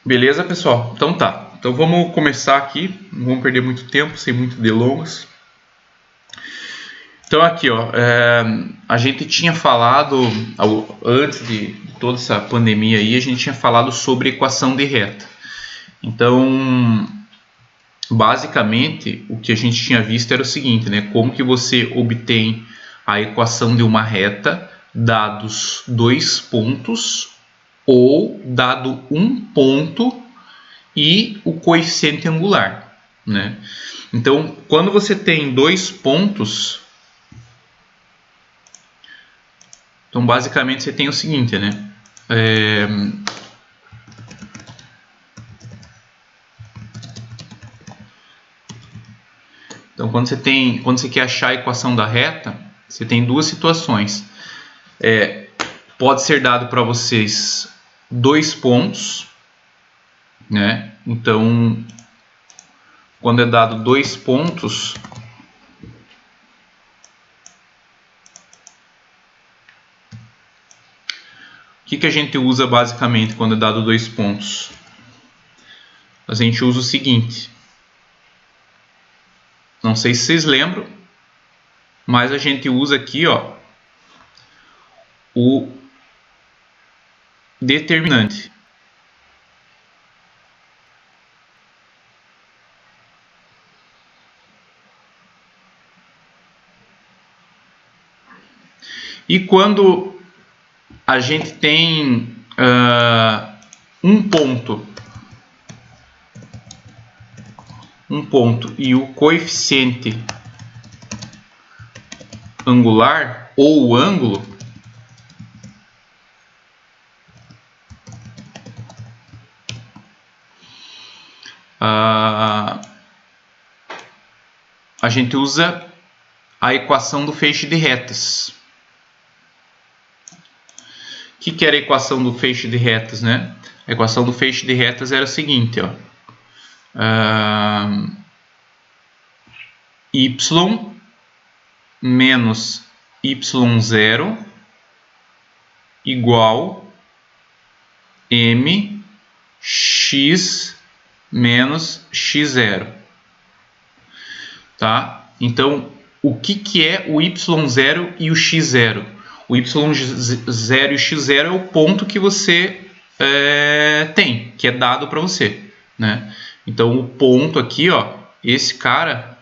Beleza, pessoal? Então tá. Então vamos começar aqui. Não vamos perder muito tempo, sem muito delongas. Então aqui, ó, a gente tinha falado, antes de toda essa pandemia aí, a gente tinha falado sobre equação de reta. Então, basicamente, o que a gente tinha visto era o seguinte, né? Como que você obtém a equação de uma reta dados dois pontos ou dado um ponto e o coeficiente angular, né? Então, quando você tem dois pontos, então basicamente você tem o seguinte, né? Então, quando você quer achar a equação da reta, você tem duas situações. Pode ser dado para vocês dois pontos, né? Então, quando é dado dois pontos, o que a gente usa basicamente quando é dado dois pontos? A gente usa o seguinte. Não sei se vocês lembram, mas a gente usa aqui, ó, o determinante. E quando a gente tem um ponto e o coeficiente angular ou o ângulo, a gente usa a equação do feixe de retas. O que era a equação do feixe de retas, né? A equação do feixe de retas era a seguinte, ó. Y menos y0 igual mx menos x0. Tá? Então, o que é o y0 e o x0? O y0 e o x0 é o ponto que você tem, que é dado para você, né? Então, o ponto aqui, ó, esse cara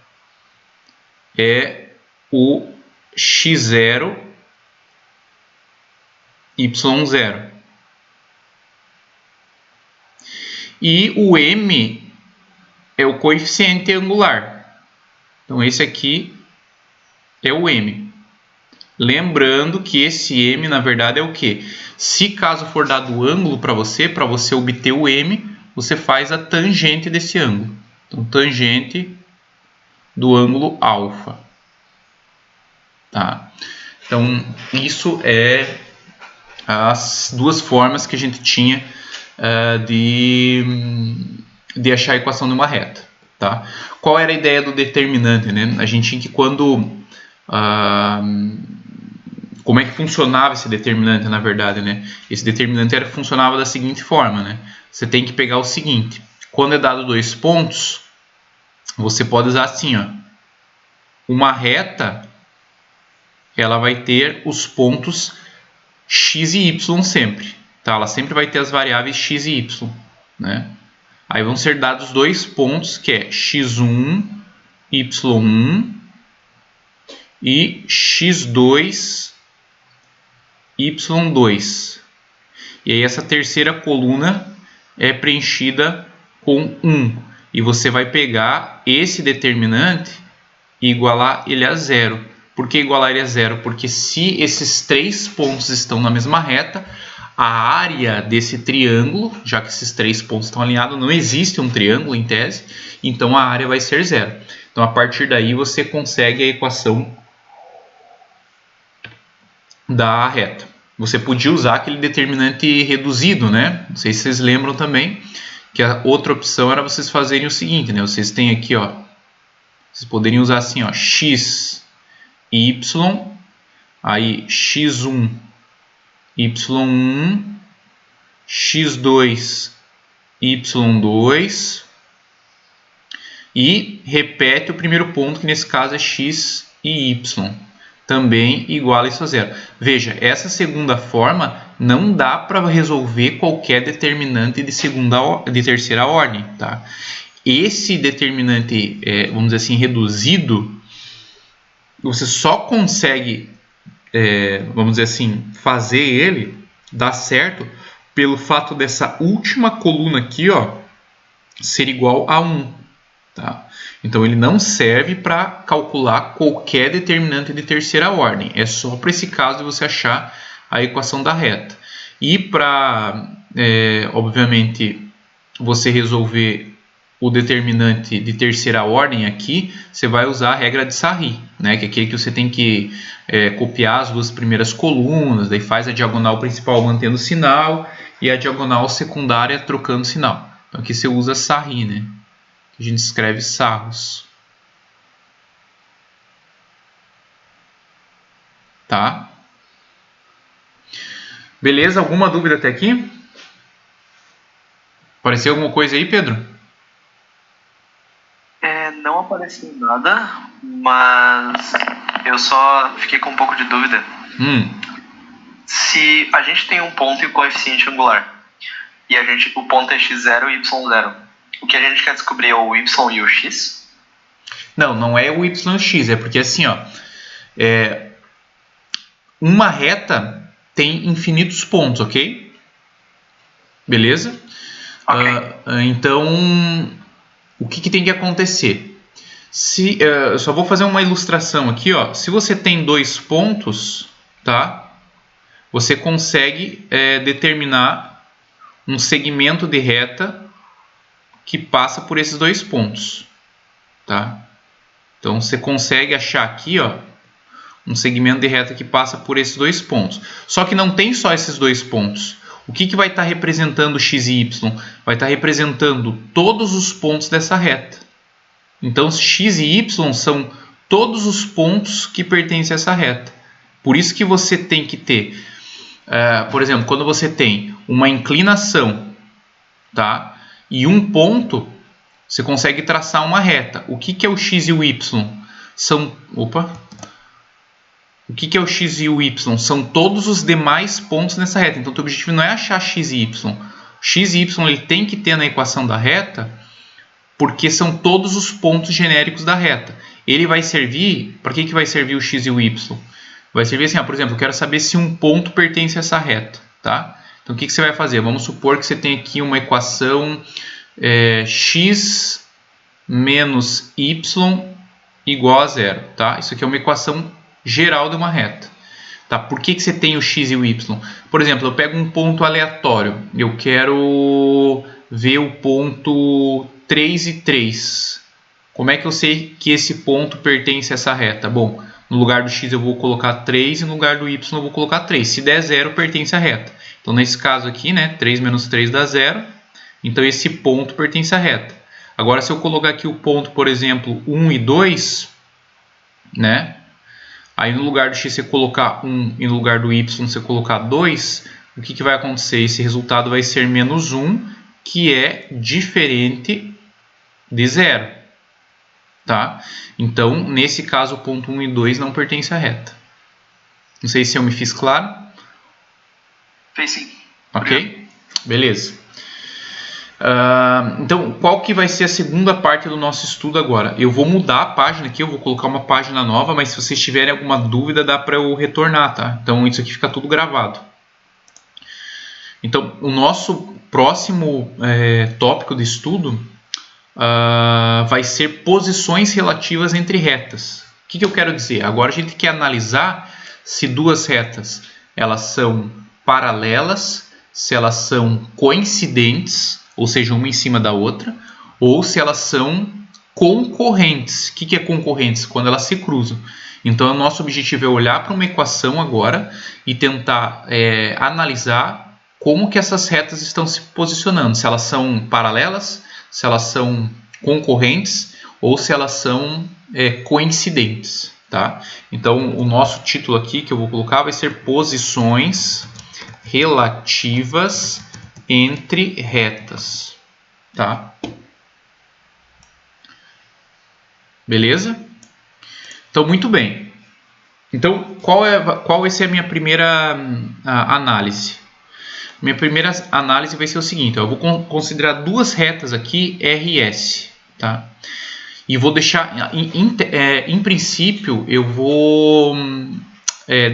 é o x0, y0. E o m é o coeficiente angular. Então, esse aqui é o m. Lembrando que esse m, na verdade, é o quê? Se caso for dado o ângulo para você obter o m, você faz a tangente desse ângulo. Então, tangente do ângulo alfa. Tá? Então, isso é as duas formas que a gente tinha de achar a equação de uma reta. Tá? Qual era a ideia do determinante, né? A gente tinha que como é que funcionava esse determinante, na verdade, né? Esse determinante funcionava da seguinte forma, né? Você tem que pegar o seguinte. Quando é dado dois pontos, você pode usar assim, ó. Uma reta, ela vai ter os pontos x e y sempre. Tá? Ela sempre vai ter as variáveis x e y, né? Aí vão ser dados dois pontos, que é x1, y1 e x2, y2. E aí essa terceira coluna é preenchida com 1. E você vai pegar esse determinante e igualar ele a zero. Por que igualar ele a zero? Porque se esses três pontos estão na mesma reta, a área desse triângulo, já que esses três pontos estão alinhados, não existe um triângulo em tese, então a área vai ser zero. Então a partir daí você consegue a equação da reta. Você podia usar aquele determinante reduzido, né? Não sei se vocês lembram também, que a outra opção era vocês fazerem o seguinte, né? Vocês têm aqui, ó, vocês poderiam usar assim, ó, x, y, aí x1, y1, x2, y2 e repete o primeiro ponto, que nesse caso é x e y, também igual a isso a zero. Veja, essa segunda forma não dá para resolver qualquer determinante de terceira ordem, tá? Esse determinante, vamos dizer assim, reduzido, você só consegue, vamos dizer assim, fazer ele dar certo pelo fato dessa última coluna aqui, ó, ser igual a 1. Tá? Então ele não serve para calcular qualquer determinante de terceira ordem. É só para esse caso de você achar a equação da reta. E para, obviamente, você resolver o determinante de terceira ordem aqui, você vai usar a regra de Sarri, né? Que é aquele que você tem que copiar as duas primeiras colunas, daí faz a diagonal principal mantendo o sinal e a diagonal secundária trocando o sinal. Então aqui você usa Sarri, né? A gente escreve sarros. Tá? Beleza? Alguma dúvida até aqui? Apareceu alguma coisa aí, Pedro? Não apareceu nada, mas eu só fiquei com um pouco de dúvida. Se a gente tem um ponto e o coeficiente angular, e o ponto é x0 e y0, o que a gente quer descobrir é o y e o x? Não é o y e o x, é porque assim, ó, uma reta tem infinitos pontos, ok? Beleza? Ok. Então, o que tem que acontecer? Eu só vou fazer uma ilustração aqui, ó. Se você tem dois pontos, tá? Você consegue determinar um segmento de reta que passa por esses dois pontos, tá? Então você consegue achar aqui, ó, um segmento de reta que passa por esses dois pontos. Só que não tem só esses dois pontos. O que vai estar representando x e y? Vai estar representando todos os pontos dessa reta. Então x e y são todos os pontos que pertencem a essa reta. Por isso que você tem que ter, por exemplo, quando você tem uma inclinação, tá? E um ponto, você consegue traçar uma reta. O que é o x e o y? O que é o x e o y? São todos os demais pontos nessa reta. Então, o teu objetivo não é achar x e y. X e y ele tem que ter na equação da reta, porque são todos os pontos genéricos da reta. Ele vai servir... Para que vai servir o x e o y? Vai servir assim, por exemplo, eu quero saber se um ponto pertence a essa reta, tá? Então, o que você vai fazer? Vamos supor que você tem aqui uma equação x menos y igual a zero. Tá? Isso aqui é uma equação geral de uma reta. Tá? Por que você tem o x e o y? Por exemplo, eu pego um ponto aleatório. Eu quero ver o ponto 3 e 3. Como é que eu sei que esse ponto pertence a essa reta? Bom, no lugar do x eu vou colocar 3 e no lugar do y eu vou colocar 3. Se der 0, pertence à reta. Então, nesse caso aqui, né, 3 menos 3 dá 0. Então, esse ponto pertence à reta. Agora, se eu colocar aqui o ponto, por exemplo, 1 e 2, né? Aí, no lugar do x você colocar 1 e no lugar do y você colocar 2, o que vai acontecer? Esse resultado vai ser menos 1, que é diferente de 0. Tá? Então, nesse caso, o ponto 1 e 2 não pertence à reta. Não sei se eu me fiz claro. Fez sim. Ok? Beleza. Então, qual que vai ser a segunda parte do nosso estudo agora? Eu vou mudar a página aqui, eu vou colocar uma página nova, mas se vocês tiverem alguma dúvida, dá para eu retornar, tá? Então, isso aqui fica tudo gravado. Então, o nosso próximo tópico de estudo vai ser posições relativas entre retas. O que eu quero dizer? Agora a gente quer analisar se duas retas elas são paralelas, se elas são coincidentes, ou seja, uma em cima da outra, ou se elas são concorrentes. O que é concorrentes? Quando elas se cruzam. Então, o nosso objetivo é olhar para uma equação agora e tentar analisar como que essas retas estão se posicionando. Se elas são paralelas, se elas são concorrentes ou se elas são coincidentes. Tá? Então, o nosso título aqui que eu vou colocar vai ser posições relativas entre retas. tá? Beleza? Então, muito bem. Então, qual vai ser a minha primeira análise? Minha primeira análise vai ser o seguinte, eu vou considerar duas retas aqui, R e S, tá? E vou deixar, em princípio, eu vou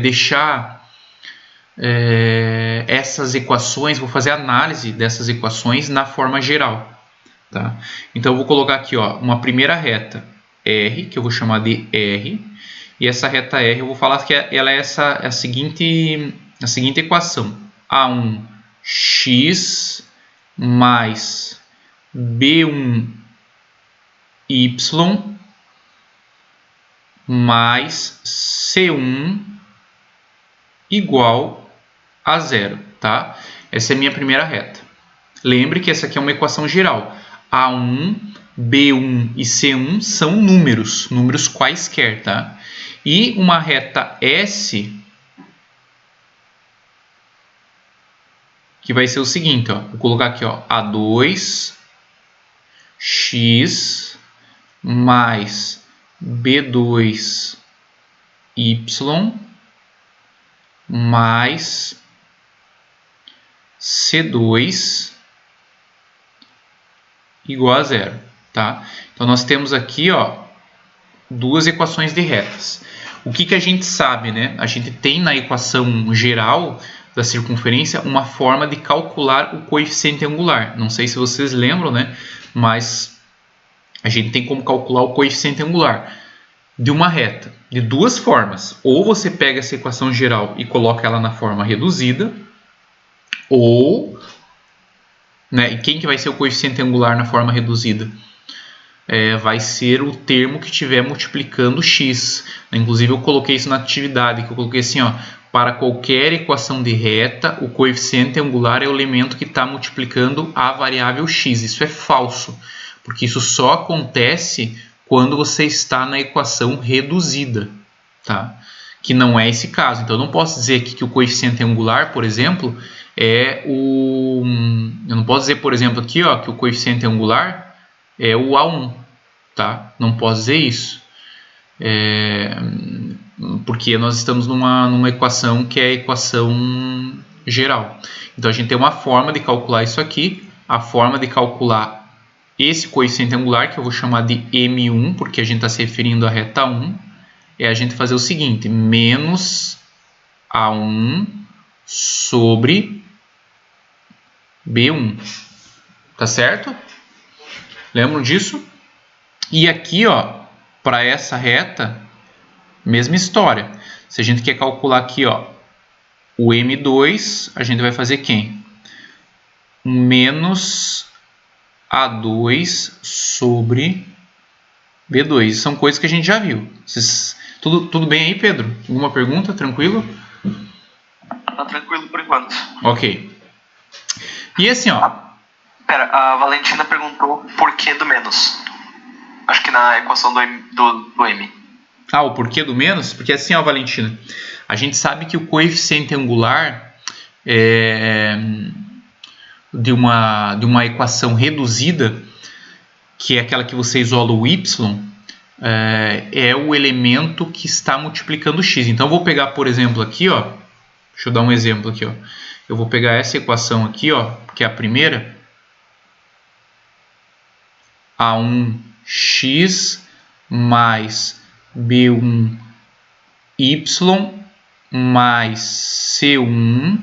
deixar essas equações, vou fazer análise dessas equações na forma geral, tá? Então, eu vou colocar aqui, ó, uma primeira reta R, que eu vou chamar de R, e essa reta R eu vou falar que ela é a seguinte equação, A1x mais B1y mais C1 igual a zero, tá? Essa é a minha primeira reta. Lembre que essa aqui é uma equação geral. A1, B1 e C1 são números quaisquer, tá? E uma reta S, que vai ser o seguinte, ó, vou colocar aqui, ó, A2x mais B2y mais C2 igual a zero, tá? Então nós temos aqui, ó, duas equações de retas. O que a gente sabe, né? A gente tem na equação geral da circunferência uma forma de calcular o coeficiente angular. Não sei se vocês lembram, né? Mas a gente tem como calcular o coeficiente angular de uma reta de duas formas. Ou você pega essa equação geral e coloca ela na forma reduzida, ou, né, e quem que vai ser o coeficiente angular na forma reduzida? Vai ser o termo que estiver multiplicando x. Inclusive eu coloquei isso na atividade, que eu coloquei assim, ó, para qualquer equação de reta, o coeficiente angular é o elemento que está multiplicando a variável x. Isso é falso, porque isso só acontece quando você está na equação reduzida, tá? Que não é esse caso. Então eu não posso dizer aqui que o coeficiente angular, por exemplo, eu não posso dizer, por exemplo, aqui, ó, que o coeficiente angular é o A1, tá? Não posso dizer isso. Porque nós estamos numa equação que é a equação geral. Então a gente tem uma forma de calcular isso aqui, a forma de calcular esse coeficiente angular, que eu vou chamar de M1, porque a gente está se referindo à reta 1, é a gente fazer o seguinte, menos A1 sobre B1, tá certo? Lembram disso? E aqui, ó, para essa reta, mesma história. Se a gente quer calcular aqui, ó, o M2, a gente vai fazer quem? Menos A2 sobre B2. São coisas que a gente já viu. Tudo bem aí, Pedro? Alguma pergunta? Tranquilo? Tá tranquilo por enquanto. Ok. E assim, ó. Pera, a Valentina perguntou por que do menos. Acho que na equação do M. Ah, o porquê do menos? Porque assim, ó, Valentina, a gente sabe que o coeficiente angular de uma equação reduzida, que é aquela que você isola o y, é o elemento que está multiplicando x. Então eu vou pegar, por exemplo, aqui, ó, deixa eu dar um exemplo aqui, ó. Eu vou pegar essa equação aqui, ó, que é a primeira, A1x mais B1y mais C1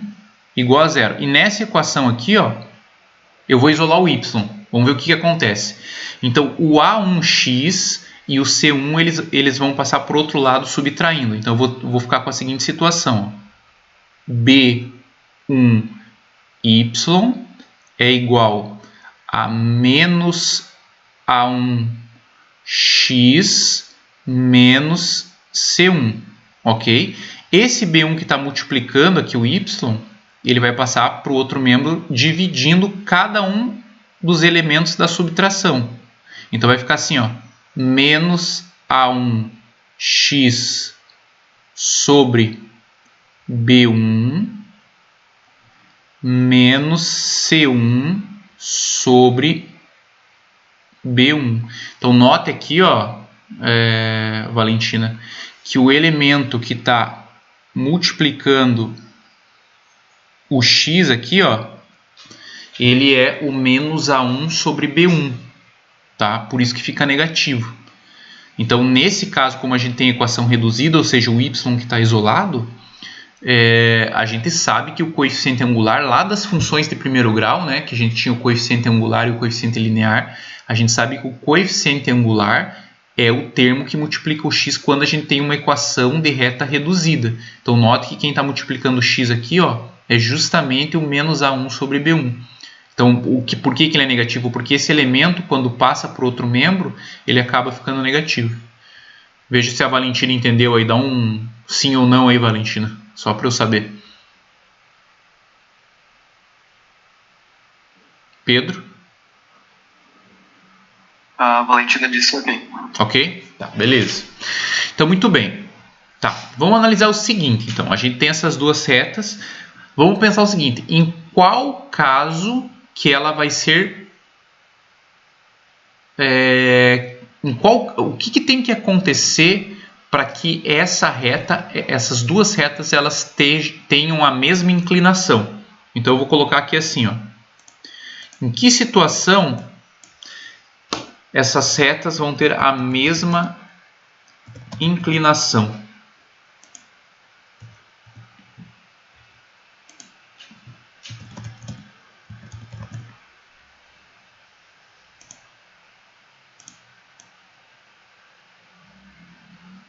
igual a zero. E nessa equação aqui, ó, eu vou isolar o y. Vamos ver o que acontece. Então, o A1x e o C1 eles vão passar para o outro lado subtraindo. Então, eu vou ficar com a seguinte situação. B1y é igual a menos A1x menos C1. Ok? Esse B1 que está multiplicando aqui o y, ele vai passar para o outro membro dividindo cada um dos elementos da subtração. Então vai ficar assim, ó, menos A1x sobre B1 menos C1 sobre B1. Então, note aqui, ó, Valentina, que o elemento que está multiplicando o x aqui, ó, ele é o menos A1 sobre B1, tá? Por isso que fica negativo. Então, nesse caso, como a gente tem equação reduzida, ou seja, o y que está isolado, a gente sabe que o coeficiente angular lá das funções de primeiro grau, né, que a gente tinha o coeficiente angular e o coeficiente linear, a gente sabe que o coeficiente angular é o termo que multiplica o x quando a gente tem uma equação de reta reduzida. Então, note que quem está multiplicando o x aqui, ó, é justamente o menos A1 sobre B1. Então, por que ele é negativo? Porque esse elemento, quando passa por outro membro, ele acaba ficando negativo. Veja se a Valentina entendeu aí. Dá um sim ou não aí, Valentina. Só para eu saber. Pedro? A Valentina disse ok. Ok? Tá, beleza. Então, muito bem. Tá, vamos analisar o seguinte. Então, a gente tem essas duas retas. Vamos pensar o seguinte. Em qual caso que ela vai ser... o que tem que acontecer para que essas duas retas, elas tenham a mesma inclinação? Então, eu vou colocar aqui assim, ó. Em que situação essas retas vão ter a mesma inclinação?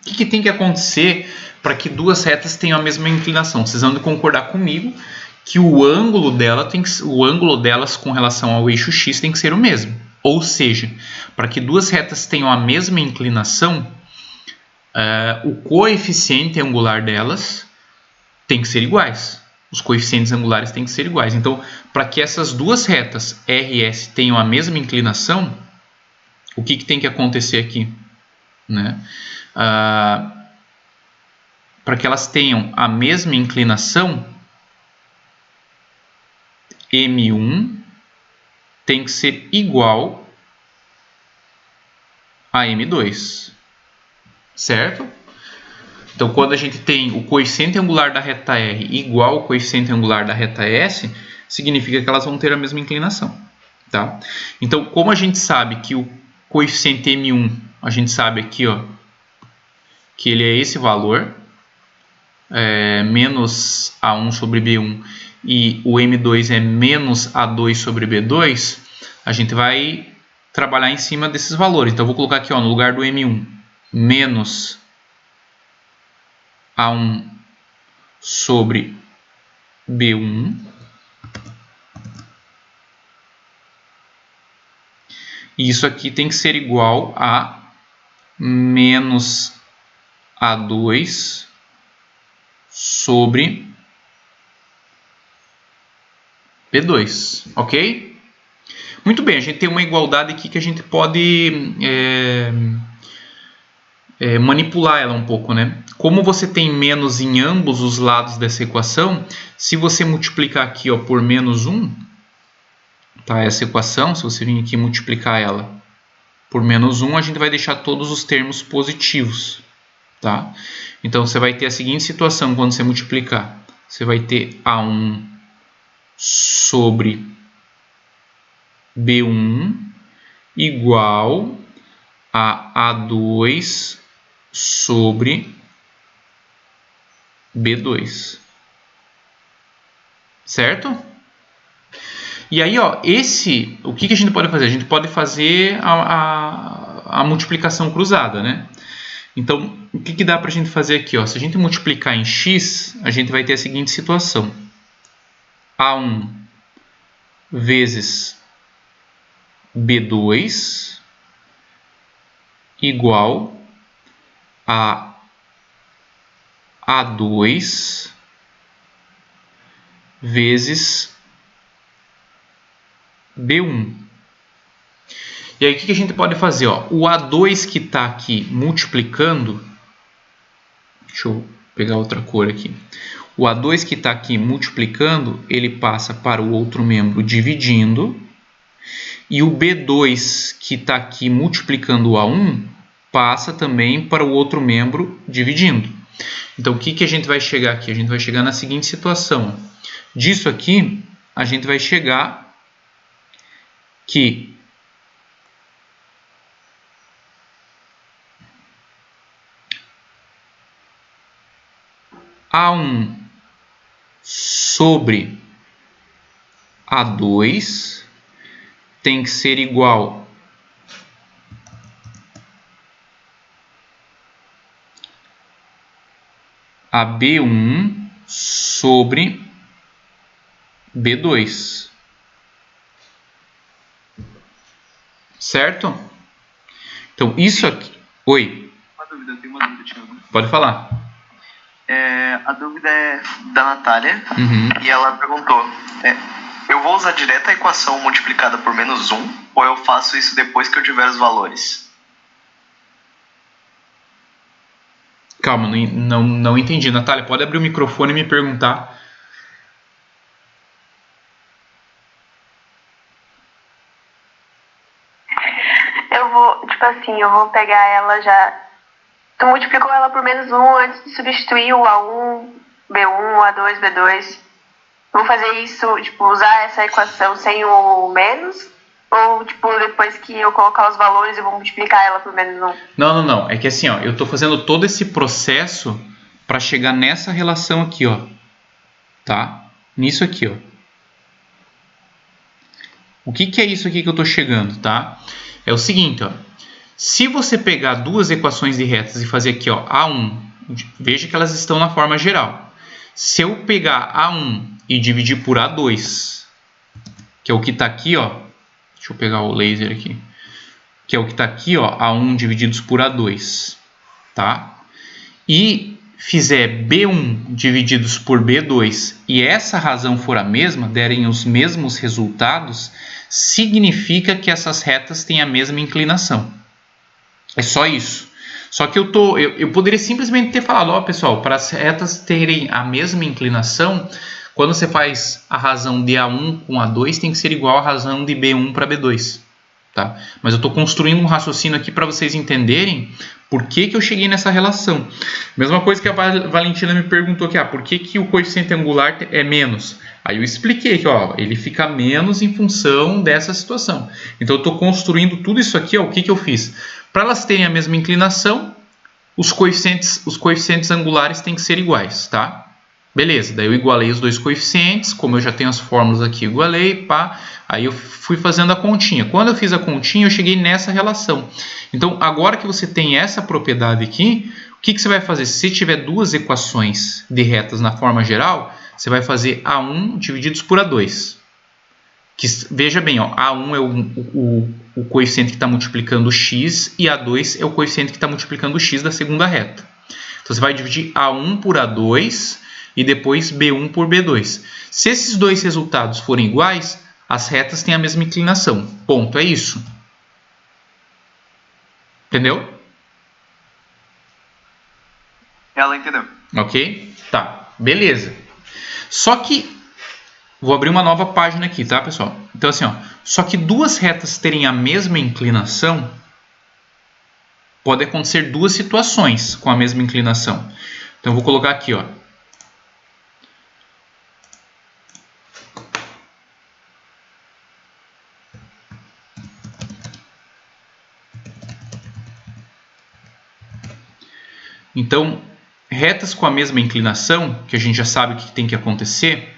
O que tem que acontecer para que duas retas tenham a mesma inclinação? Vocês vão concordar comigo que o ângulo delas com relação ao eixo x tem que ser o mesmo. Ou seja, para que duas retas tenham a mesma inclinação, o coeficiente angular delas tem que ser iguais. Os coeficientes angulares têm que ser iguais. Então, para que essas duas retas R e S tenham a mesma inclinação, o que tem que acontecer aqui? Né? Para que elas tenham a mesma inclinação, M1 tem que ser igual a M2, certo? Então, quando a gente tem o coeficiente angular da reta R igual ao coeficiente angular da reta S, significa que elas vão ter a mesma inclinação, tá? Então, como a gente sabe que o coeficiente M1, a gente sabe aqui, ó, que ele é esse valor, menos A1 sobre B1, e o M2 é menos A2 sobre B2, a gente vai trabalhar em cima desses valores. Então, eu vou colocar aqui, ó, no lugar do M1, menos A1 sobre B1, e isso aqui tem que ser igual a menos A2 sobre B2, ok? Muito bem, a gente tem uma igualdade aqui que a gente pode manipular ela um pouco, né? Como você tem menos em ambos os lados dessa equação, se você multiplicar aqui, ó, por menos 1, tá? Essa equação, se você vir aqui multiplicar ela por menos 1, a gente vai deixar todos os termos positivos, tá? Então, você vai ter a seguinte situação quando você multiplicar. Você vai ter A1 sobre B1 igual a A2 sobre B2. Certo? E aí, ó, o que a gente pode fazer? A gente pode fazer a multiplicação cruzada, né? Então, o que dá para a gente fazer aqui? Ó? Se a gente multiplicar em x, a gente vai ter a seguinte situação. A1 vezes B2 igual a A2 vezes B1. E aí, o que a gente pode fazer? Ó? O A2 que está aqui multiplicando, deixa eu pegar outra cor aqui. O A2 que está aqui multiplicando, ele passa para o outro membro dividindo. e o B2 que está aqui multiplicando o A1 passa também para o outro membro dividindo. Então, o que a gente vai chegar aqui? A gente vai chegar na seguinte situação. Disso aqui, a gente vai chegar que A1 sobre A2 tem que ser igual a B1 sobre B2. Certo? Então, isso aqui... Oi. Eu tenho uma dúvida, Thiago. Pode falar. A dúvida é da Natália, e ela perguntou, eu vou usar direto a equação multiplicada por menos 1, ou eu faço isso depois que eu tiver os valores? Calma, não entendi. Natália, pode abrir o microfone e me perguntar. Eu vou pegar ela já... Tu multiplicou ela por menos 1 antes de substituir o A1, B1, A2, B2. Vamos fazer isso, usar essa equação sem o menos? Ou, depois que eu colocar os valores, eu vou multiplicar ela por menos 1? Não. É que assim, ó, eu estou fazendo todo esse processo para chegar nessa relação aqui, ó. Tá? Nisso aqui, ó. O que é isso aqui que eu estou chegando, tá? É o seguinte, ó. Se você pegar duas equações de retas e fazer aqui, ó, A1, veja que elas estão na forma geral. Se eu pegar A1 e dividir por A2, que é o que está aqui, ó, deixa eu pegar o laser aqui, que é o que está aqui, ó, A1 divididos por A2, tá? E fizer B1 divididos por B2 e essa razão for a mesma, derem os mesmos resultados, significa que essas retas têm a mesma inclinação. É só isso. Só que eu poderia simplesmente ter falado, ó, pessoal, para as retas terem a mesma inclinação, quando você faz a razão de A1 com A2, tem que ser igual à razão de B1 para B2. Tá? Mas eu estou construindo um raciocínio aqui para vocês entenderem por que eu cheguei nessa relação. Mesma coisa que a Valentina me perguntou aqui, por que o coeficiente angular é menos? Aí eu expliquei que ó, ele fica menos em função dessa situação. Então eu estou construindo tudo isso aqui, ó, o que eu fiz? Para elas terem a mesma inclinação, os coeficientes angulares têm que ser iguais, tá? Beleza, daí eu igualei os dois coeficientes, como eu já tenho as fórmulas aqui, igualei, pá. Aí eu fui fazendo a continha. Quando eu fiz a continha, eu cheguei nessa relação. Então, agora que você tem essa propriedade aqui, o que você vai fazer? Se você tiver duas equações de retas na forma geral, você vai fazer A1 divididos por A2. Que, veja bem, ó, A1 é o coeficiente que está multiplicando o x e A2 é o coeficiente que está multiplicando o x da segunda reta. Então, você vai dividir A1 por A2 e depois B1 por B2. Se esses dois resultados forem iguais, as retas têm a mesma inclinação. Ponto, é isso. Entendeu? Ela entendeu. Ok? Tá, beleza. Só que, vou abrir uma nova página aqui, tá, pessoal? Então, assim, ó, só que duas retas terem a mesma inclinação, pode acontecer duas situações com a mesma inclinação. Então, eu vou colocar aqui, ó. Então, retas com a mesma inclinação, que a gente já sabe o que tem que acontecer,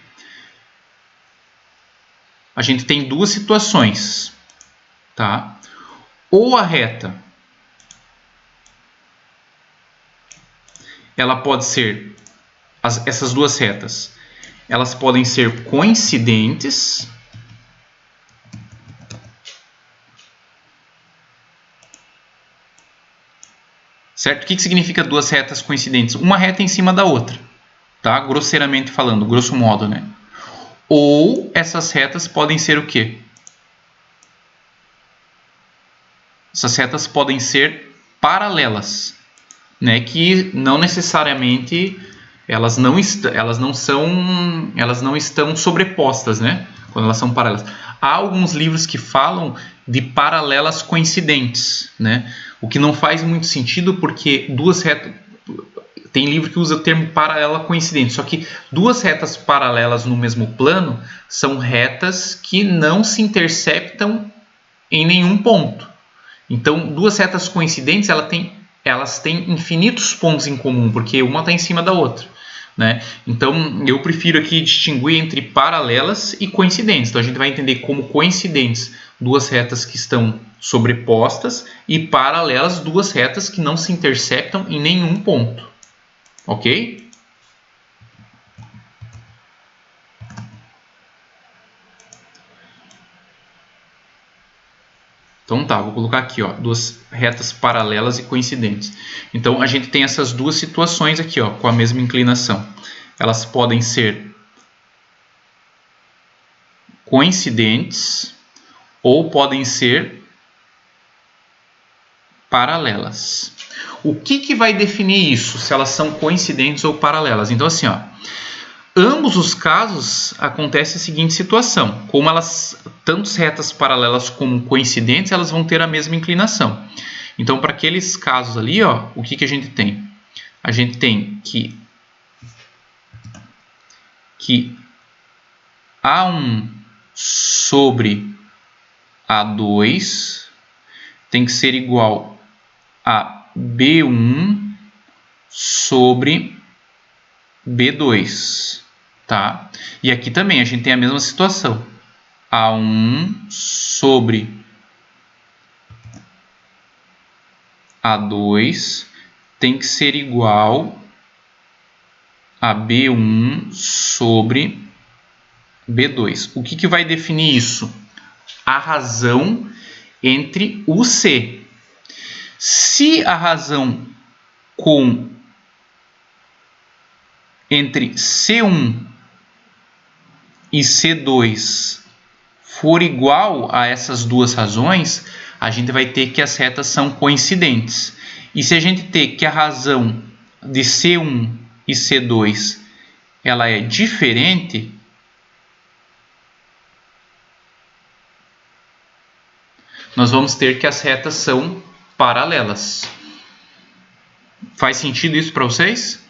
a gente tem duas situações, tá? Ou a reta, ela pode ser, essas duas retas, elas podem ser coincidentes, certo? O que significa duas retas coincidentes? Uma reta em cima da outra, tá? Grosseiramente falando, grosso modo, né? Ou essas retas podem ser o quê? Essas retas podem ser paralelas, né? Que não necessariamente elas não estão sobrepostas, né? quando elas são paralelas. Há alguns livros que falam de paralelas coincidentes, né? O que não faz muito sentido porque duas retas... Tem livro que usa o termo paralela coincidente, só que duas retas paralelas no mesmo plano são retas que não se interceptam em nenhum ponto. Então, duas retas coincidentes, elas têm infinitos pontos em comum, porque uma está em cima da outra, né? Então, eu prefiro aqui distinguir entre paralelas e coincidentes. Então, a gente vai entender como coincidentes duas retas que estão sobrepostas e paralelas duas retas que não se interceptam em nenhum ponto. Ok? Então tá, vou colocar aqui, ó, duas retas paralelas e coincidentes. Então a gente tem essas duas situações aqui, ó, com a mesma inclinação. Elas podem ser coincidentes ou podem ser paralelas. O que vai definir isso, se elas são coincidentes ou paralelas? Então assim, ó, ambos os casos acontece a seguinte situação: como elas, tanto retas paralelas como coincidentes, elas vão ter a mesma inclinação. Então, para aqueles casos ali, ó, o que a gente tem? A gente tem que A1 sobre A2 tem que ser igual a B1 sobre B2, tá? E aqui também a gente tem a mesma situação. A1 sobre A2 tem que ser igual a B1 sobre B2. O que vai definir isso? A razão entre o C. Se a razão entre C1 e C2 for igual a essas duas razões, a gente vai ter que as retas são coincidentes. E se a gente ter que a razão de C1 e C2 ela é diferente, nós vamos ter que as retas são paralelas. Faz sentido isso para vocês?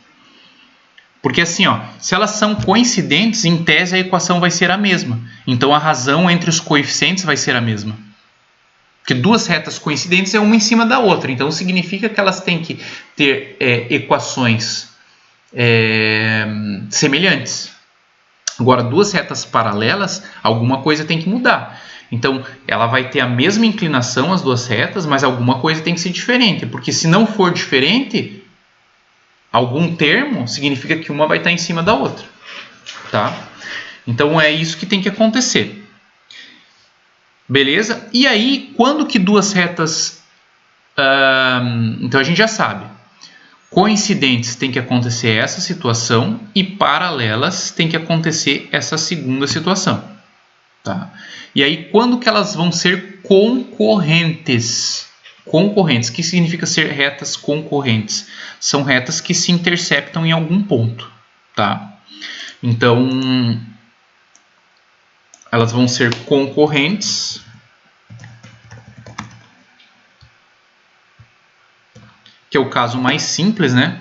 Porque assim, ó, se elas são coincidentes, em tese a equação vai ser a mesma. Então a razão entre os coeficientes vai ser a mesma. Porque duas retas coincidentes é uma em cima da outra. Então significa que elas têm que ter equações semelhantes. Agora, duas retas paralelas, alguma coisa tem que mudar. Então, ela vai ter a mesma inclinação, as duas retas, mas alguma coisa tem que ser diferente. Porque se não for diferente, algum termo significa que uma vai estar em cima da outra. Tá? Então, é isso que tem que acontecer. Beleza? E aí, quando que duas retas... então, a gente já sabe. Coincidentes tem que acontecer essa situação e paralelas tem que acontecer essa segunda situação. Tá? E aí, quando que elas vão ser concorrentes? Concorrentes, o que significa ser retas concorrentes? São retas que se interceptam em algum ponto. Tá? Então, elas vão ser concorrentes. Que é o caso mais simples, né?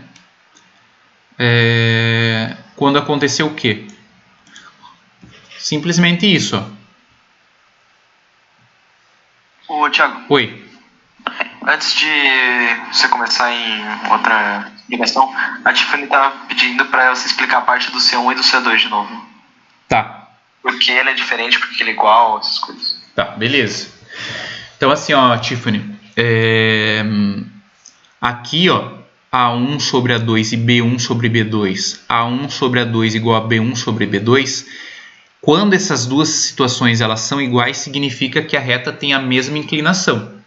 Quando aconteceu o quê? Simplesmente isso, ó. Ô, Thiago. Oi. Antes de você começar em outra explicação, a Tiffany tá pedindo para você explicar a parte do C1 e do C2 de novo. Tá. Por que ele é diferente, por que ele é igual, essas coisas. Tá, beleza. Então assim, ó, Tiffany. Aqui, ó, A1 sobre A2 e B1 sobre B2, A1 sobre A2 igual a B1 sobre B2, quando essas duas situações elas são iguais, significa que a reta tem a mesma inclinação.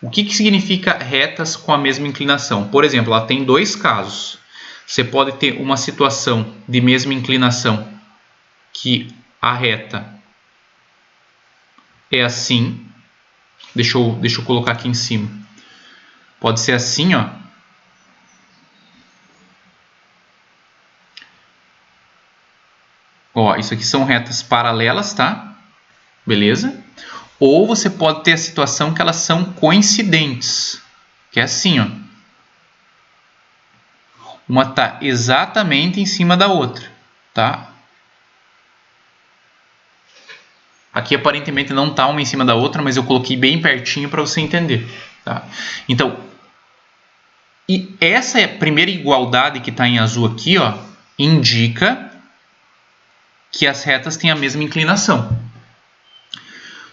O que significa retas com a mesma inclinação? Por exemplo, ela tem dois casos. Você pode ter uma situação de mesma inclinação que a reta é assim. Deixa eu colocar aqui em cima. Pode ser assim, ó. Ó, isso aqui são retas paralelas, tá? Beleza? Ou você pode ter a situação que elas são coincidentes, que é assim, ó. Uma está exatamente em cima da outra, tá? Aqui aparentemente não está uma em cima da outra, mas eu coloquei bem pertinho para você entender, tá? Então, e essa primeira igualdade que está em azul aqui, ó, indica que as retas têm a mesma inclinação.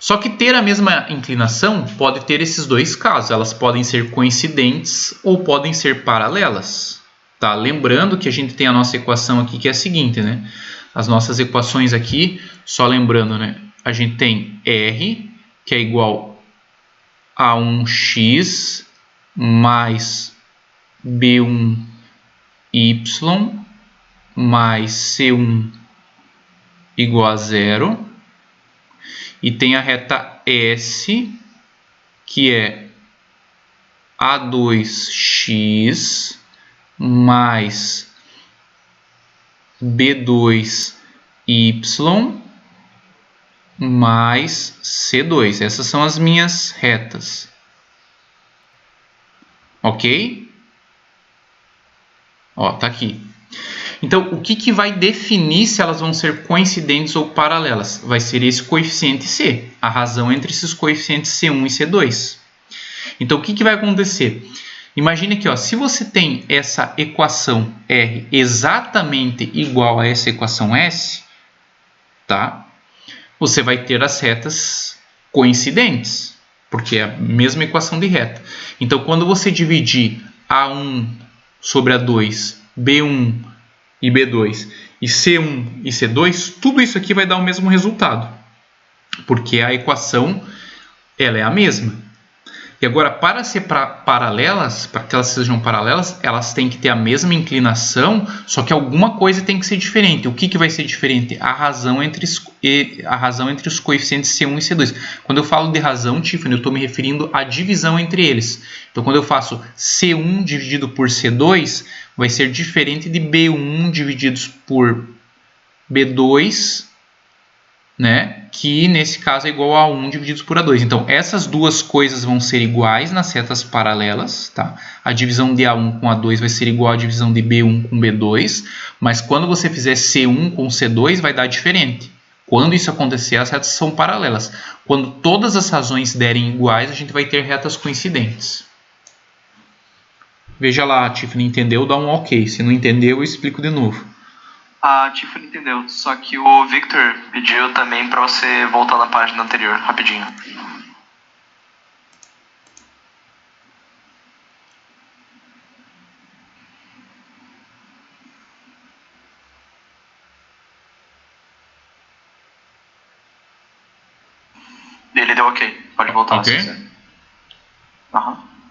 Só que ter a mesma inclinação pode ter esses dois casos. Elas podem ser coincidentes ou podem ser paralelas. Tá? Lembrando que a gente tem a nossa equação aqui que é a seguinte, né? As nossas equações aqui, só lembrando, né? A gente tem R, que é igual a 1x mais B1y mais C1 igual a 0. E tem a reta S, que é A2x mais B2y mais C2. Essas são as minhas retas. Ok? Ó, tá aqui. Então, o que vai definir se elas vão ser coincidentes ou paralelas? Vai ser esse coeficiente C, a razão entre esses coeficientes C1 e C2. Então, o que vai acontecer? Imagine aqui, ó, se você tem essa equação R exatamente igual a essa equação S, tá? Você vai ter as retas coincidentes, porque é a mesma equação de reta. Então, quando você dividir A1 sobre A2, B1 e B2 e C1 e C2, tudo isso aqui vai dar o mesmo resultado, porque a equação ela é a mesma. E agora, para ser paralelas, para que elas sejam paralelas, elas têm que ter a mesma inclinação, só que alguma coisa tem que ser diferente. O que vai ser diferente? A razão entre os coeficientes C1 e C2. Quando eu falo de razão, Tiffany, eu estou me referindo à divisão entre eles. Então, quando eu faço C1 dividido por C2, vai ser diferente de B1 divididos por B2, né? Que nesse caso é igual a 1 divididos por A2. Então, essas duas coisas vão ser iguais nas retas paralelas, tá? A divisão de A1 com A2 vai ser igual à divisão de B1 com B2, mas quando você fizer C1 com C2, vai dar diferente. Quando isso acontecer, as retas são paralelas. Quando todas as razões derem iguais, a gente vai ter retas coincidentes. Veja lá, Tiffany, entendeu? Dá um ok. Se não entendeu, eu explico de novo. A Tiffany entendeu, só que o Victor pediu também para você voltar na página anterior, rapidinho. Ele deu ok, pode voltar. Ok. Se quiser.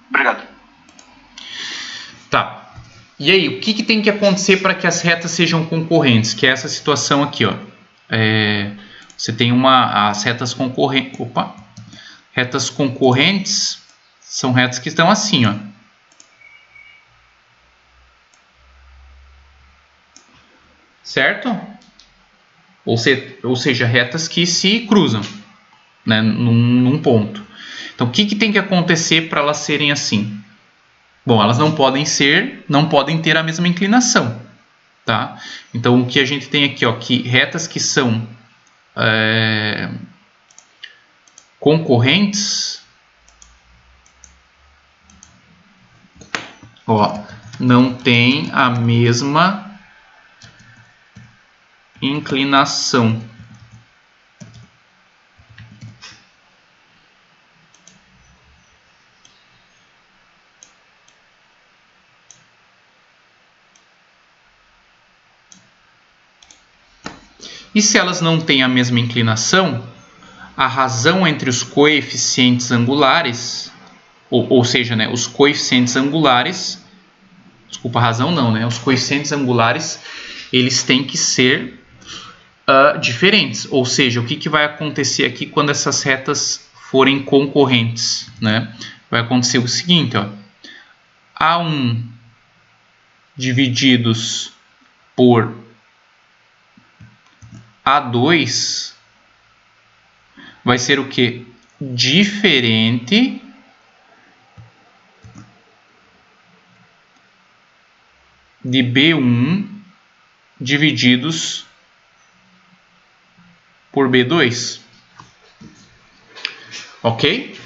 Obrigado. Tá. E aí, o que tem que acontecer para que as retas sejam concorrentes? Que é essa situação aqui, ó. Você tem as retas concorrentes. Retas concorrentes são retas que estão assim, ó. Certo? Ou seja, retas que se cruzam, né, num ponto. Então, o que tem que acontecer para elas serem assim? Bom, elas não podem ter a mesma inclinação, tá? Então, o que a gente tem aqui, ó, que retas que são concorrentes, ó, não tem a mesma inclinação. E se elas não têm a mesma inclinação, a razão entre os coeficientes angulares, ou seja, né, os coeficientes angulares, desculpa, a razão não, né, os coeficientes angulares, eles têm que ser diferentes. Ou seja, o que vai acontecer aqui quando essas retas forem concorrentes, né? Vai acontecer o seguinte, ó, A1 divididos por A2 vai ser o quê? Diferente de B1 divididos por B2. Ok?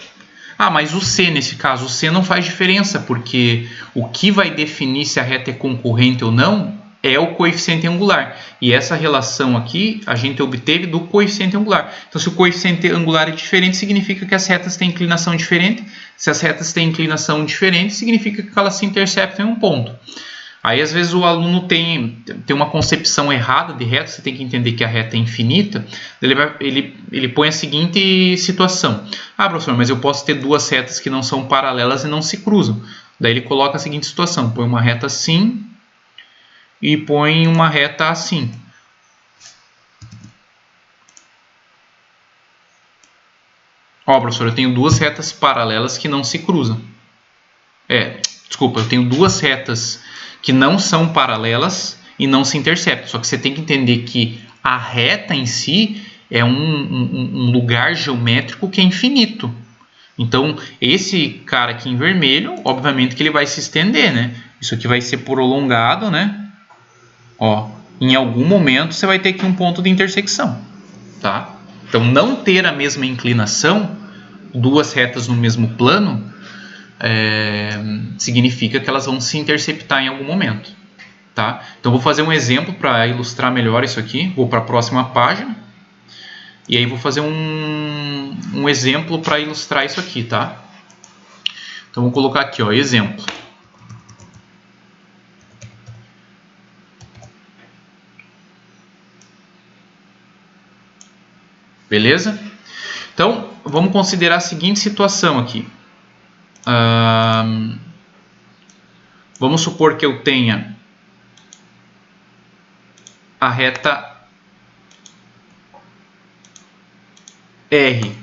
Ah, mas o C, nesse caso, o C não faz diferença, porque o que vai definir se a reta é concorrente ou não é o coeficiente angular. E essa relação aqui a gente obteve do coeficiente angular. Então, se o coeficiente angular é diferente, significa que as retas têm inclinação diferente. Se as retas têm inclinação diferente, significa que elas se interceptam em um ponto. Aí, às vezes, o aluno tem uma concepção errada de reta, você tem que entender que a reta é infinita. Ele põe a seguinte situação. Ah, professor, mas eu posso ter duas retas que não são paralelas e não se cruzam. Daí ele coloca a seguinte situação. Põe uma reta assim e põe uma reta assim. Ó, professor, eu tenho duas retas paralelas que não se cruzam. Desculpa, eu tenho duas retas que não são paralelas e não se interceptam. Só que você tem que entender que a reta em si é um lugar geométrico que é infinito. Então, esse cara aqui em vermelho, obviamente que ele vai se estender, né? Isso aqui vai ser prolongado, né? Ó, em algum momento você vai ter aqui um ponto de intersecção, tá? Então, não ter a mesma inclinação, duas retas no mesmo plano, significa que elas vão se interceptar em algum momento, tá? Então, vou fazer um exemplo para ilustrar melhor isso aqui. Vou para a próxima página e aí vou fazer um exemplo para ilustrar isso aqui, tá? Então, vou colocar aqui, ó, exemplo. Beleza? Então, vamos considerar a seguinte situação aqui. Vamos supor que eu tenha a reta R.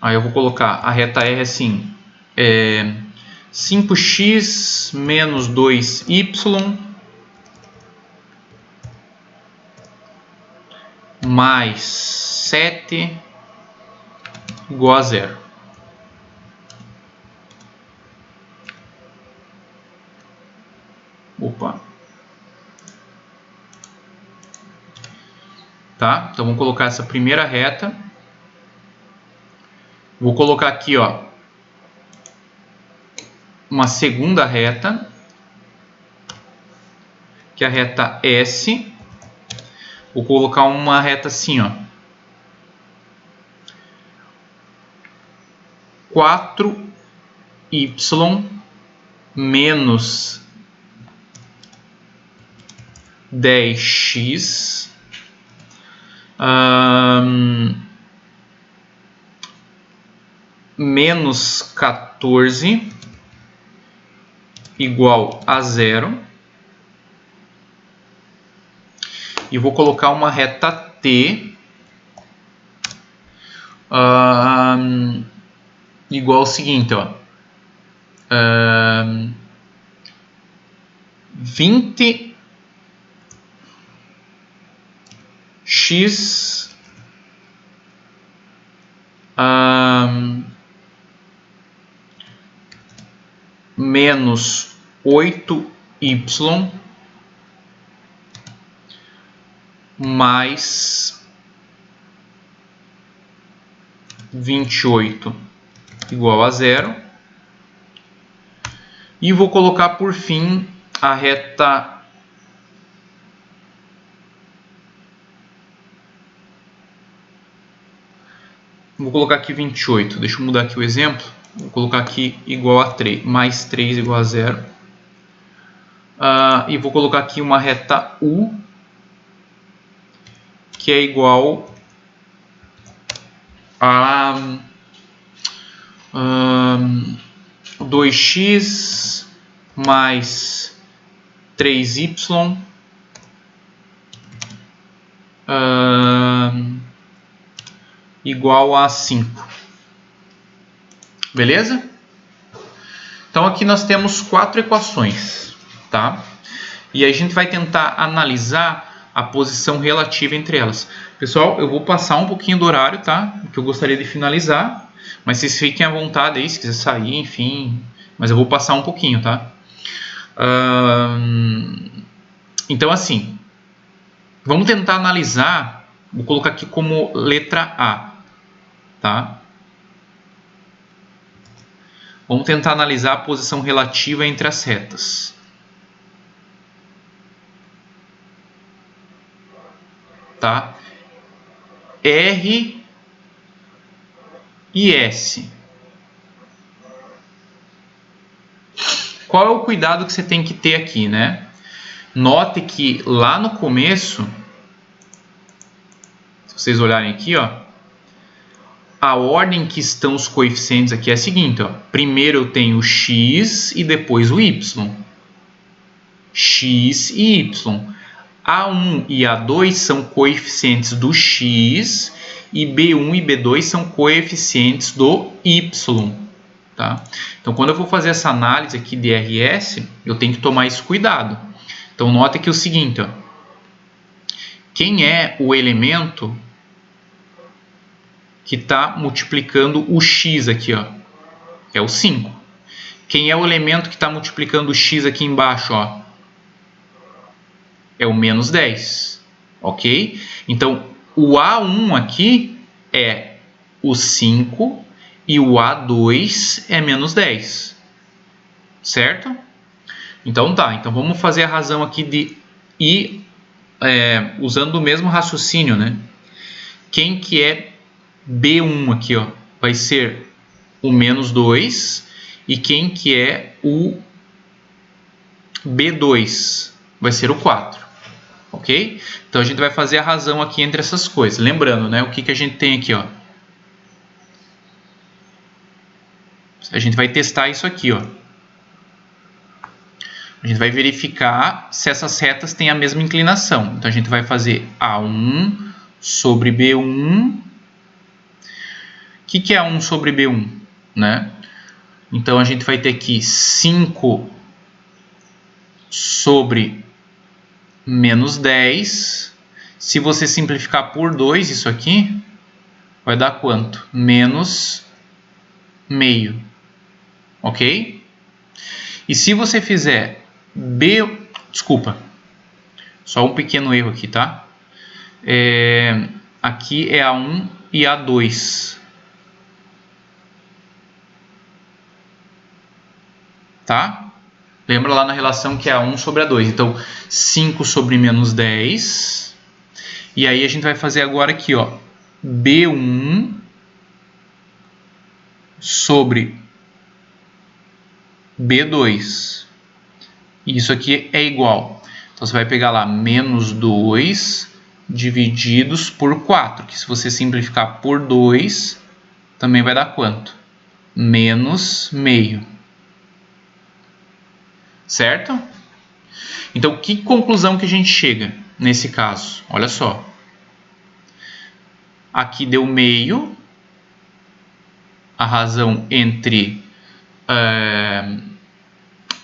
Aí eu vou colocar a reta R assim, 5x menos 2y mais 7 igual a 0. Opa. Tá? Então vamos colocar essa primeira reta. Vou colocar aqui, ó, uma segunda reta, que é a reta S. Vou colocar uma reta assim, ó, 4y menos 10x menos 14 igual a 0. E vou colocar uma reta T igual ao seguinte, ó, 20x menos 8y mais 28 igual a 0. E vou colocar por fim a reta vou colocar aqui 28. Deixa eu mudar aqui o exemplo. Vou colocar aqui igual a 3, mais 3 igual a 0. E vou colocar aqui uma reta U, que é igual a 2x mais 3y igual a 5. Beleza? Então aqui nós temos 4 equações, tá? E a gente vai tentar analisar a posição relativa entre elas. Pessoal, eu vou passar um pouquinho do horário, tá? Que eu gostaria de finalizar, mas vocês fiquem à vontade aí, se quiser sair, enfim. Mas eu vou passar um pouquinho, tá? Então, assim, vamos tentar analisar, vou colocar aqui como letra A, tá? Vamos tentar analisar a posição relativa entre as retas. Tá? R e S. Qual é o cuidado que você tem que ter aqui, né? Note que lá no começo, se vocês olharem aqui, ó, a ordem que estão os coeficientes aqui é a seguinte, ó. Primeiro eu tenho o x e depois o y. X e y. A1 e A2 são coeficientes do x e B1 e B2 são coeficientes do y. Tá? Então, quando eu vou fazer essa análise aqui de RS, eu tenho que tomar esse cuidado. Então, nota aqui o seguinte, ó. Quem é o elemento que está multiplicando o x aqui, ó? É o 5. Quem é o elemento que está multiplicando o x aqui embaixo, ó? É o menos 10, ok? Então, o A1 aqui é o 5 e o A2 é menos 10, certo? Então tá, então vamos fazer a razão aqui de I, usando o mesmo raciocínio, né? Quem que é B1 aqui, ó, vai ser o menos 2 e quem que é o B2 vai ser o 4. Ok? Então a gente vai fazer a razão aqui entre essas coisas. Lembrando, né? O que a gente tem aqui, ó. A gente vai testar isso aqui, ó. A gente vai verificar se essas retas têm a mesma inclinação. Então a gente vai fazer A1 sobre B1. O que é A1 sobre B1? Né? Então a gente vai ter aqui 5 sobre menos 10. Se você simplificar por 2 isso aqui, vai dar quanto? Menos meio. Ok? E se você fizer desculpa, só um pequeno erro aqui, tá? Aqui é A1 e A2. Tá? Lembra lá na relação que é A1 sobre A2. Então, 5 sobre menos 10. E aí a gente vai fazer agora aqui, ó. B1 sobre B2. Isso aqui é igual. Então, você vai pegar lá menos 2 divididos por 4. Que se você simplificar por 2, também vai dar quanto? Menos meio. Certo? Então, que conclusão que a gente chega nesse caso? Olha só. Aqui deu meio. A razão entre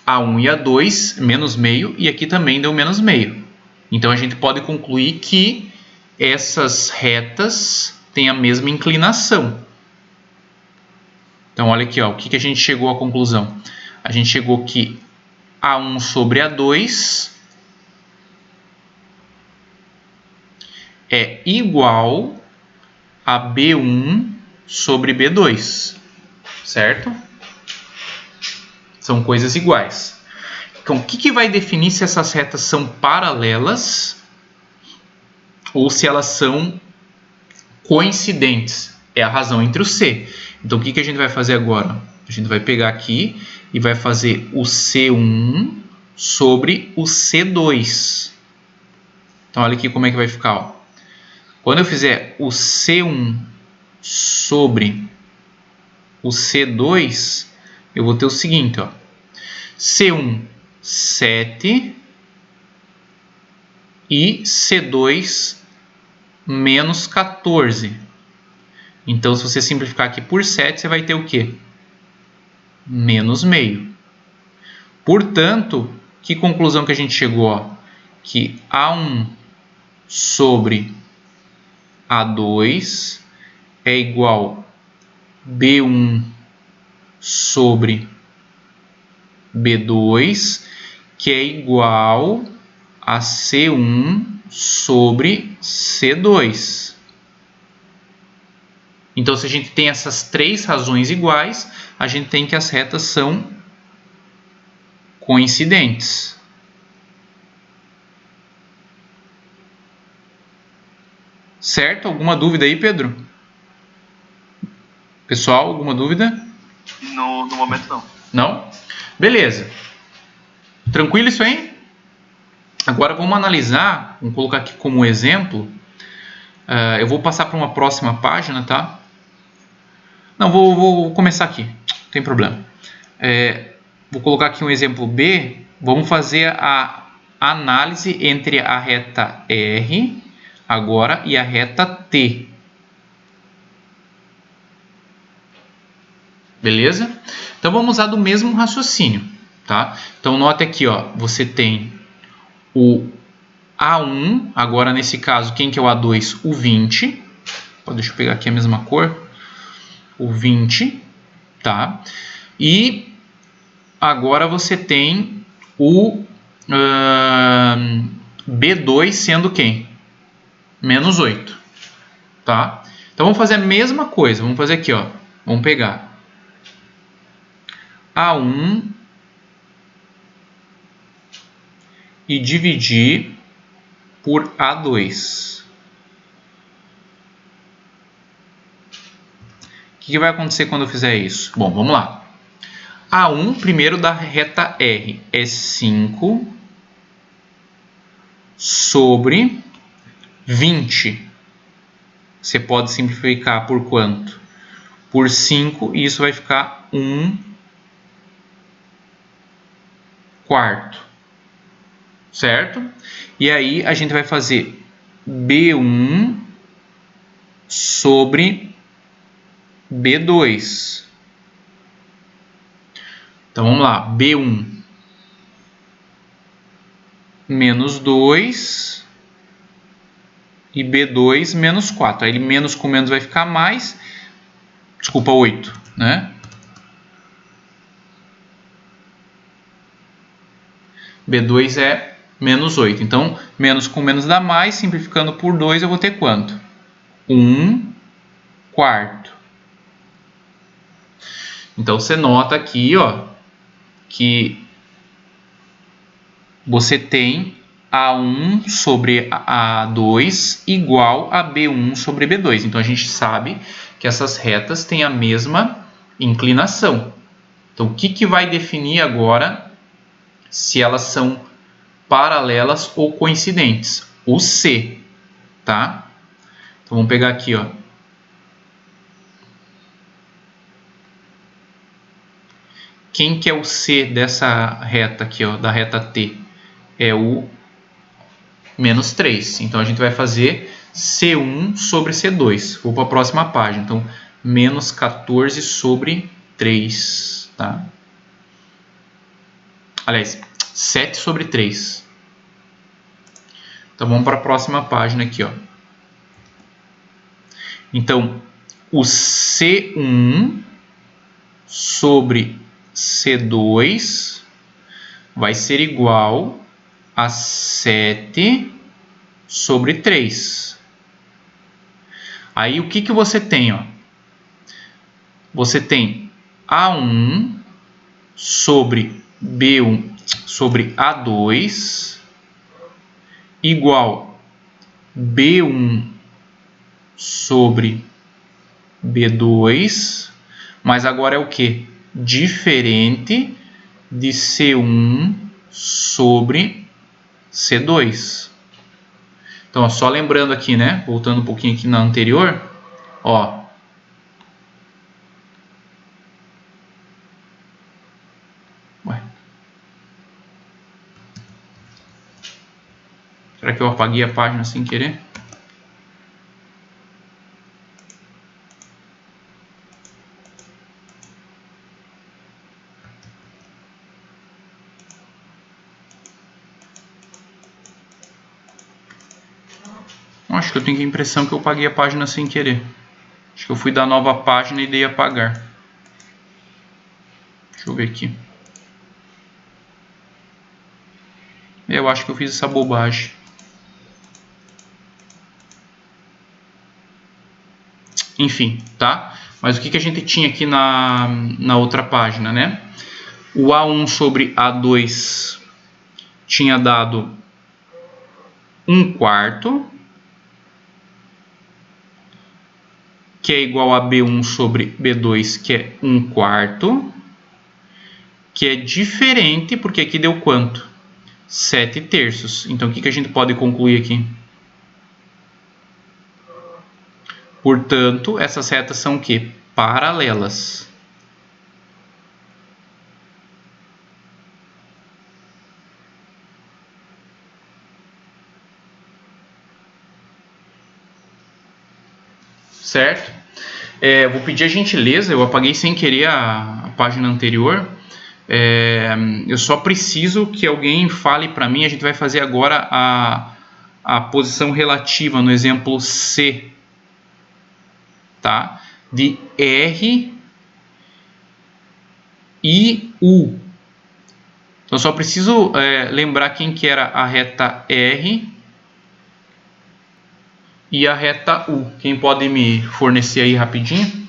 A1 e A2, menos meio. E aqui também deu menos meio. Então, a gente pode concluir que essas retas têm a mesma inclinação. Então, olha aqui, ó, o que a gente chegou à conclusão? A gente chegou que A1 sobre A2 é igual a B1 sobre B2, certo? São coisas iguais. Então, o que vai definir se essas retas são paralelas ou se elas são coincidentes? É a razão entre o C. Então, o que a gente vai fazer agora? A gente vai pegar aqui e vai fazer o C1 sobre o C2. Então, olha aqui como é que vai ficar. Ó. Quando eu fizer o C1 sobre o C2, eu vou ter o seguinte. Ó. C1, 7 e C2, menos 14. Então, se você simplificar aqui por 7, você vai ter o quê? Menos meio. Portanto, que conclusão que a gente chegou? Ó? Que A1 sobre A2 é igual B1 sobre B2, que é igual a C1 sobre C2. Então, se a gente tem essas três razões iguais, a gente tem que as retas são coincidentes. Certo? Alguma dúvida aí, Pedro? Pessoal, alguma dúvida? No momento não. Não? Beleza. Tranquilo isso aí? Agora vamos analisar, vamos colocar aqui como exemplo. Eu vou passar para uma próxima página, tá? Não, vou começar aqui, não tem problema. Vou colocar aqui um exemplo B. Vamos fazer a análise entre a reta R agora e a reta T. Beleza? Então vamos usar do mesmo raciocínio, tá? Então note aqui, ó, você tem o A1, agora nesse caso, quem que é o A2? O 20. Deixa eu pegar aqui a mesma cor. O 20, tá? E agora você tem o B2 sendo quem? Menos 8, tá? Então vamos fazer a mesma coisa, vamos fazer aqui, ó. Vamos pegar A1 e dividir por A2. O que vai acontecer quando eu fizer isso? Bom, vamos lá. A1, primeiro da reta R, é 5 sobre 20. Você pode simplificar por quanto? Por 5, e isso vai ficar 1 quarto. Certo? E aí a gente vai fazer B1 sobre B2. Então vamos lá, B1 menos 2 e B2 menos 4. Aí menos com menos vai ficar mais, desculpa, 8, né? B2 é menos 8. Então, menos com menos dá mais, simplificando por 2 eu vou ter quanto? 1 quarto. Então, você nota aqui, ó, que você tem A1 sobre A2 igual a B1 sobre B2. Então, a gente sabe que essas retas têm a mesma inclinação. Então, o que vai definir agora se elas são paralelas ou coincidentes? O C, tá? Então, vamos pegar aqui, ó. Quem que é o C dessa reta aqui, ó, da reta T? É o menos 3. Então, a gente vai fazer C1 sobre C2. Vou para a próxima página. Então, menos 14 sobre 3. Tá? Aliás, 7 sobre 3. Então, vamos para a próxima página aqui. Ó. Então, o C1 sobre C2 vai ser igual a 7 sobre 3. Aí o que você tem? Ó? Você tem A1 sobre B1 sobre A2 igual B1 sobre B2, mas agora é o que? Diferente de C1 sobre C2. Então, ó, só lembrando aqui, né? Voltando um pouquinho aqui na anterior, ó. Ué. Será que eu apaguei a página sem querer? acho que eu tenho a impressão que eu paguei a página sem querer. Acho que eu fui dar nova página e dei a pagar. Deixa eu ver aqui. Eu acho que eu fiz essa bobagem. Enfim, tá? Mas o que a gente tinha aqui na outra página, né? O A1 sobre A2 tinha dado 1/4, que é igual a B1 sobre B2, que é 1/4, que é diferente, porque aqui deu quanto? 7/3. Então, o que a gente pode concluir aqui? Portanto, essas retas são o quê? Paralelas. Certo? Vou pedir a gentileza, eu apaguei sem querer a página anterior. Eu só preciso que alguém fale para mim. A gente vai fazer agora a posição relativa no exemplo C, tá? De R e U. Então só preciso lembrar quem que era a reta R e a reta U. Quem pode me fornecer aí rapidinho?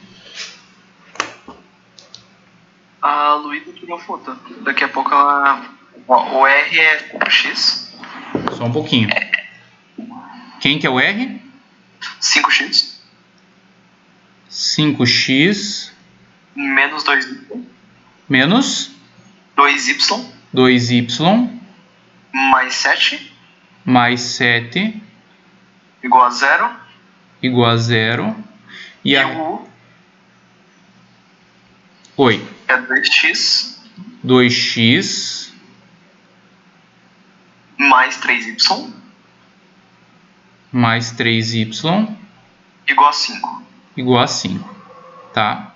A Luísa tirou foto. Daqui a pouco ela... O R é X. Só um pouquinho. Quem que é o R? 5x. 5x. Menos 2y. Menos 2y. 2y. Mais 7. Mais 7. Igual a 0. Igual a 0. E a U Oi. é 2x. 2x. Mais 3y. Mais 3y. Igual a 5. Igual a 5. Tá?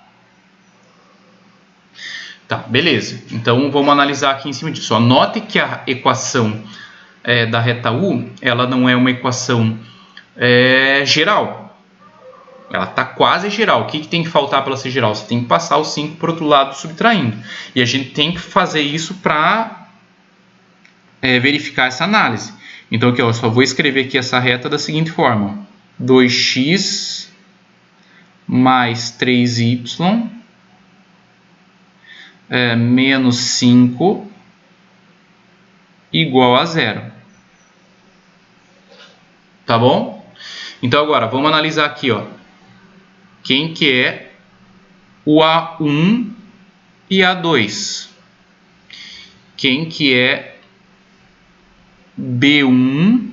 Tá, beleza. Então vamos analisar aqui em cima disso. Note que a equação da reta U, ela não é uma equação geral. Ela está quase geral. O que tem que faltar para ela ser geral? Você tem que passar o 5 para o outro lado subtraindo. E a gente tem que fazer isso para verificar essa análise. Então aqui, ó, eu só vou escrever aqui essa reta da seguinte forma. 2x mais 3y menos 5 igual a 0. Tá bom? Então agora, vamos analisar aqui, ó. Quem que é o A1 e A2? Quem que é B1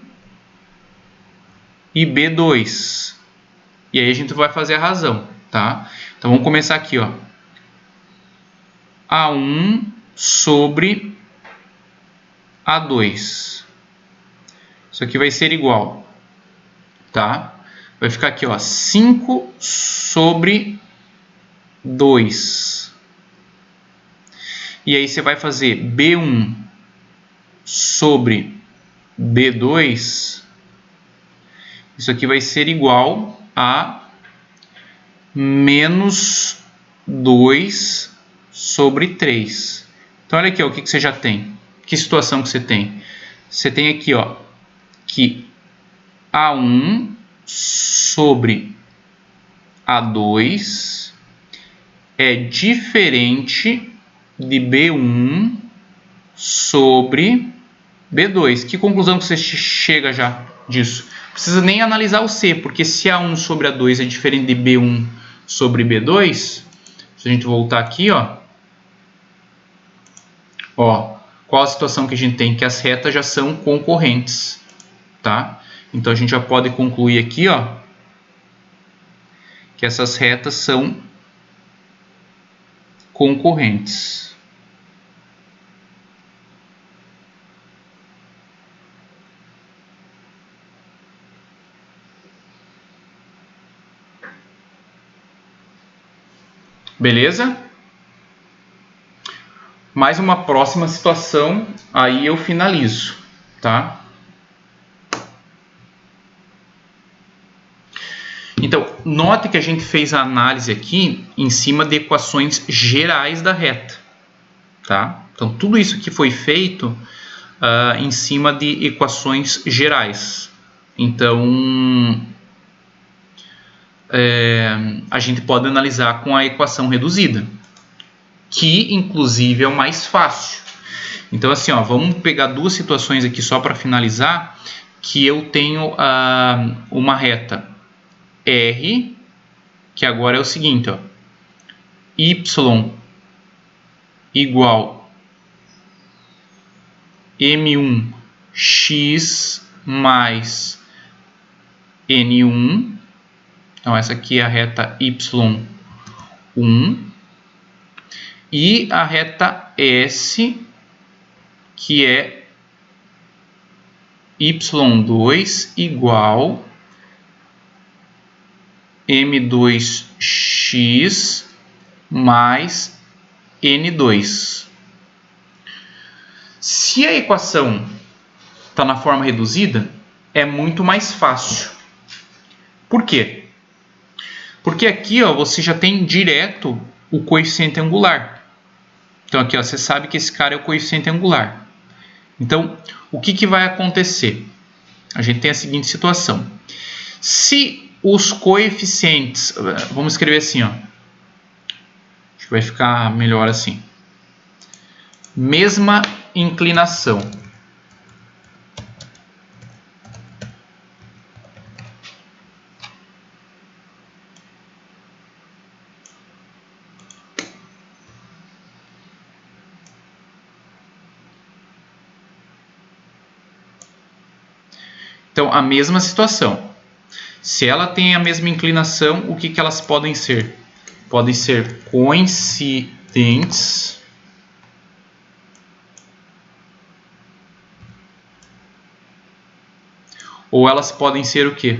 e B2? E aí a gente vai fazer a razão, tá? Então vamos começar aqui, ó. A1 sobre A2. Isso aqui vai ser igual, tá? Vai ficar aqui, ó, 5 sobre 2. E aí você vai fazer B1 sobre B2. Isso aqui vai ser igual a menos 2 sobre 3. Então, olha aqui, ó, o que você já tem. Que situação que você tem? Você tem aqui, ó, que A1 sobre A2 é diferente de B1 sobre B2. Que conclusão que você chega já disso? Não precisa nem analisar o C, porque se A1 sobre A2 é diferente de B1 sobre B2, se a gente voltar aqui, ó, qual a situação que a gente tem? Que as retas já são concorrentes, tá? Então a gente já pode concluir aqui, ó, que essas retas são concorrentes. Beleza? Mais uma próxima situação, aí eu finalizo, tá? Então, note que a gente fez a análise aqui em cima de equações gerais da reta, tá? Então, tudo isso aqui foi feito em cima de equações gerais. Então, a gente pode analisar com a equação reduzida, que inclusive é o mais fácil. Então, assim, ó, vamos pegar duas situações aqui só para finalizar, que eu tenho uma reta R, que agora é o seguinte, ó, y igual M1x mais N1. Então, essa aqui é a reta y1. E a reta S, que é y2 igual M2x mais N2. Se a equação está na forma reduzida, é muito mais fácil. Por quê? Porque aqui, ó, você já tem direto o coeficiente angular. Então aqui, ó, você sabe que esse cara é o coeficiente angular. Então, o que vai acontecer? A gente tem a seguinte situação. Se os coeficientes... Vamos escrever assim, ó. Acho que vai ficar melhor assim. Mesma inclinação. Então, a mesma situação. Se ela tem a mesma inclinação, o que elas podem ser? Podem ser coincidentes ou elas podem ser o quê?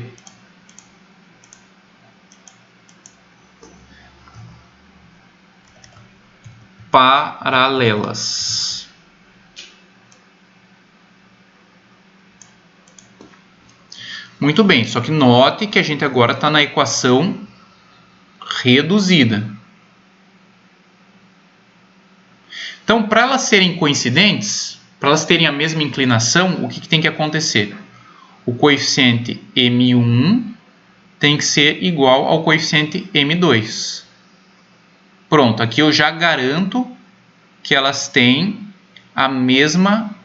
Paralelas. Muito bem, só que note que a gente agora está na equação reduzida. Então, para elas serem coincidentes, para elas terem a mesma inclinação, o que tem que acontecer? O coeficiente M1 tem que ser igual ao coeficiente M2. Pronto, aqui eu já garanto que elas têm a mesma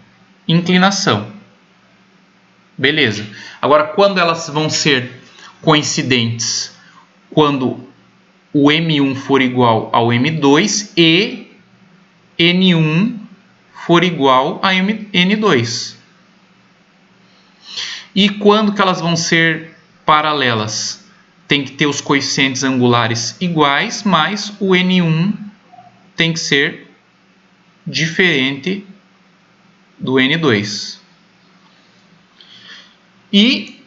inclinação. Beleza. Agora, quando elas vão ser coincidentes? Quando o M1 for igual ao M2 e N1 for igual a N2. E quando que elas vão ser paralelas? Tem que ter os coeficientes angulares iguais, mas o N1 tem que ser diferente do N2. E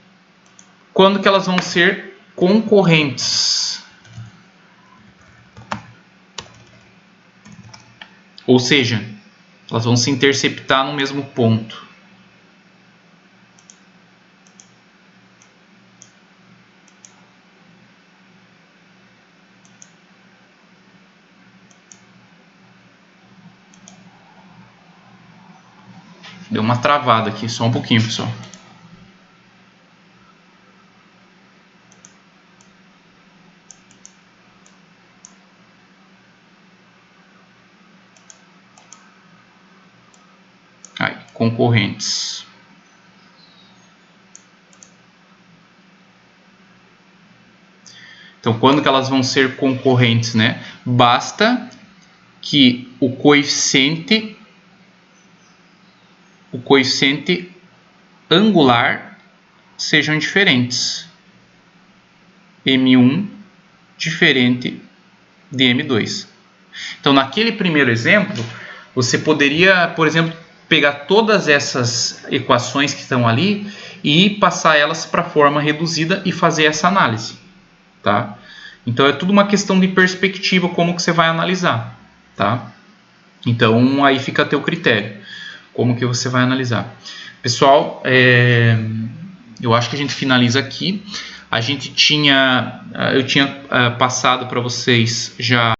quando que elas vão ser concorrentes? Ou seja, elas vão se interceptar no mesmo ponto. Deu uma travada aqui, só um pouquinho, pessoal. Concorrentes. Então, quando que elas vão ser concorrentes, né? Basta que o coeficiente angular sejam diferentes. M1 diferente de M2. Então, naquele primeiro exemplo, você poderia, por exemplo, pegar todas essas equações que estão ali e passar elas para a forma reduzida e fazer essa análise, tá? Então é tudo uma questão de perspectiva como que você vai analisar, tá? Então aí fica a teu critério, como que você vai analisar. Pessoal, eu acho que a gente finaliza aqui. eu tinha passado para vocês já